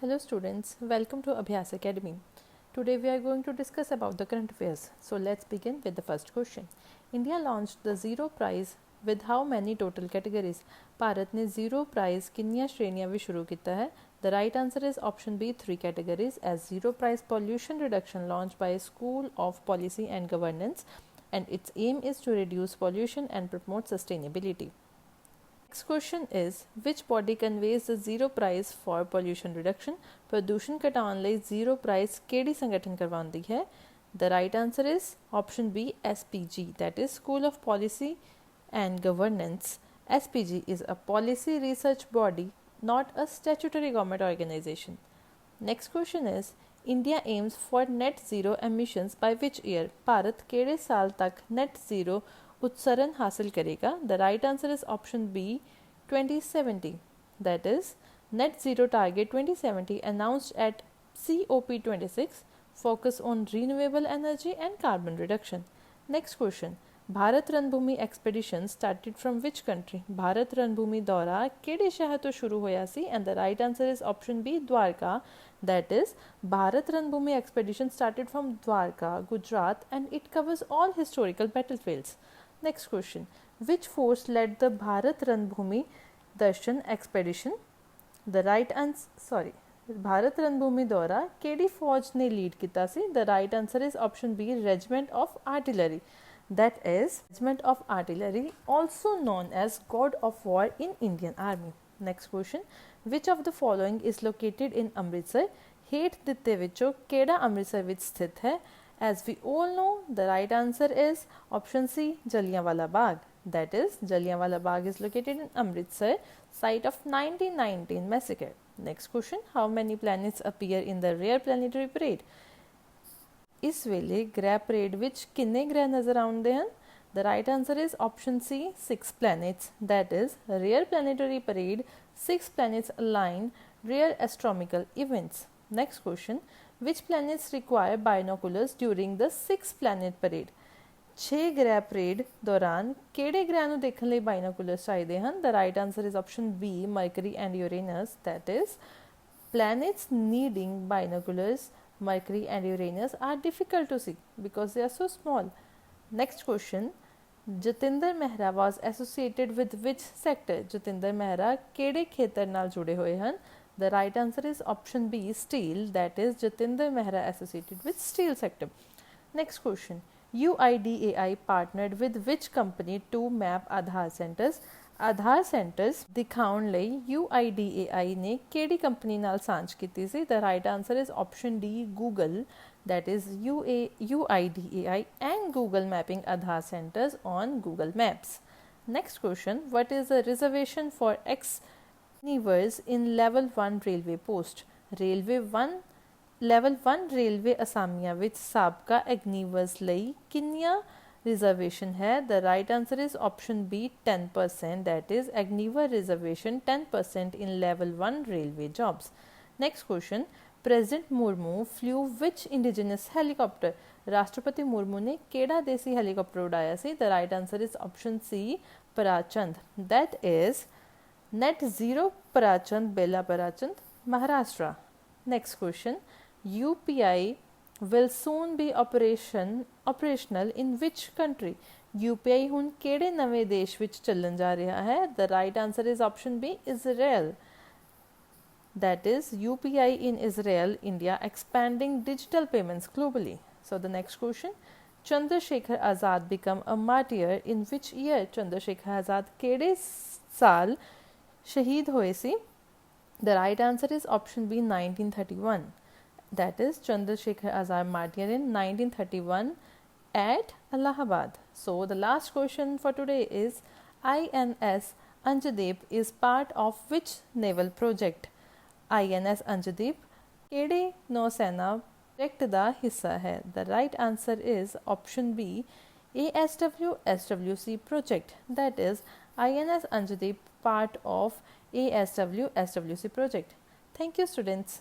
Hello students, welcome to Abhyas Academy. Today we are going to discuss about the current affairs. So let's begin with the first question. India launched the zero prize with how many total categories? Bharat ने zero prize किन्नियां श्रेणियां भी शुरू किया है? The right answer is option B, 3 categories, as zero prize pollution reduction launched by a School of Policy and Governance, and its aim is to reduce pollution and promote sustainability. Next question is, which body conveys the zero prize for pollution reduction? प्रदूषण घटाउण ਲਈ zero prize ਕਿਹੜੀ संगठन करवाਉਂਦੀ है? The right answer is option B, SPG, that is School of Policy and Governance. SPG is a policy research body, not a statutory government organization. Next question is, India aims for net zero emissions by which year? Bharat ਕਿਹੜੇ साल तक net zero उत्सरण हासिल करेगा? The right answer is option B, 2070, that is net zero target 2070 announced at COP26 focus on renewable energy and carbon reduction. Next question, Bharat रणभूमि expedition started from which country? Bharat रणभूमि दौरा किहड़े शहर तो शुरू होया सी? And the right answer is option B, Dwarka, that is Bharat रणभूमि expedition started from Dwarka, Gujarat, and it covers all historical battlefields. Next question, which force led the Bharat Ranbhumi Darshan expedition? The right answer, Bharat रणभूमि दौरा केड़ी फौज ने lead किया सी? The right answer is option B, Regiment of Artillery, that is Regiment of Artillery, also known as God of War in Indian Army. Next question, which of the following is located in Amritsar? ਹੇਠ ਦਿੱਤੇ ਵਿੱਚੋਂ ਕਿਹੜਾ ਅੰਮ੍ਰਿਤਸਰ ਵਿੱਚ ਸਥਿਤ ਹੈ? As we all know, the right answer is option C, Jallianwala Bagh, that is Jallianwala Bagh is located in Amritsar, site of 1919 massacre. Next question, how many planets appear in the rare planetary parade? इस वेले ग्रह parade विच किन्ने ग्रह नज़र आउंदे हन? The right answer is option C, 6 planets, that is rare planetary parade, 6 planets align rare astronomical events. Next question, which planets require binoculars during the 6 planet parade? 6 ग्रह parade दौरान ਕਿਹੜੇ ਗ੍ਰਹਿ ਨੂੰ ਦੇਖਣ ਲਈ ਬਾਈਨੋਕੂਲਰਸ ਚਾਹੀਦੇ ਹਨ? The right answer is option B, Mercury and Uranus, that is planets needing binoculars, Mercury and Uranus, are difficult to see because they are so small. Next question, Jatinder Mehra was associated with which sector? Jatinder Mehra ਕਿਹੜੇ ਖੇਤਰ ਨਾਲ ਜੁੜੇ ਹੋਏ ਹਨ? The right answer is option B, steel, that is Jatinder Mehra associated with steel sector. Next question, UIDAI partnered with which company to map Aadhaar centers? Aadhaar centers ਦਿਖਾਉਣ ਲਈ UIDAI ਨੇ ਕਿਹੜੀ ਕੰਪਨੀ ਨਾਲ ਸਾਂਝ ਕੀਤੀ ਸੀ? The right answer is option D, Google, that is UIDAI and Google mapping Aadhaar centers on Google Maps. Next question, what is the reservation for Agnivers in level 1 railway post? level 1 railway ਅਸਾਮੀਆਂ ਵਿੱਚ ਸਾਬਕਾ Agnivers ਲਈ ਕਿੰਨੀਆਂ reservation है? The right answer is option B, 10%, that is Agniver reservation 10% in level 1 railway jobs. Next question, President Murmu flew which indigenous helicopter? राष्ट्रपति मुर्मू ने केड़ा देसी हेलीकॉप्टर उड़ाया सी? The right answer is option C, Parachand, that is net zero Parachand, Bela Parachand, Maharashtra. Next question, UPI will soon be operational in which country? UPI ਹੁਣ ਕਿਹੜੇ ਨਵੇਂ ਦੇਸ਼ ਵਿੱਚ ਚੱਲਣ ਜਾ ਰਿਹਾ ਹੈ? The right answer is option B, Israel, that is UPI in Israel, India expanding digital payments globally. So the next question, Chandrasekhar Azad become a martyr in which year? Chandrasekhar Azad ਕਿਹੜੇ ਸਾਲ ਸ਼ਹੀਦ ਹੋਏ ਸੀ? The right answer is option B, 1931, that is Chandrasekhar Azad martyr in 1931 at Allahabad. So the last question for today is, INS Anjadeep is part of which naval project? INS Anjadeep ਕਿਹੜੇ ਨੌਸੈਨਾ project ਦਾ ਹਿੱਸਾ ਹੈ? The right answer is option B, ASW SWC project, that is INS Anjadeep part of ASW SWC project. Thank you students.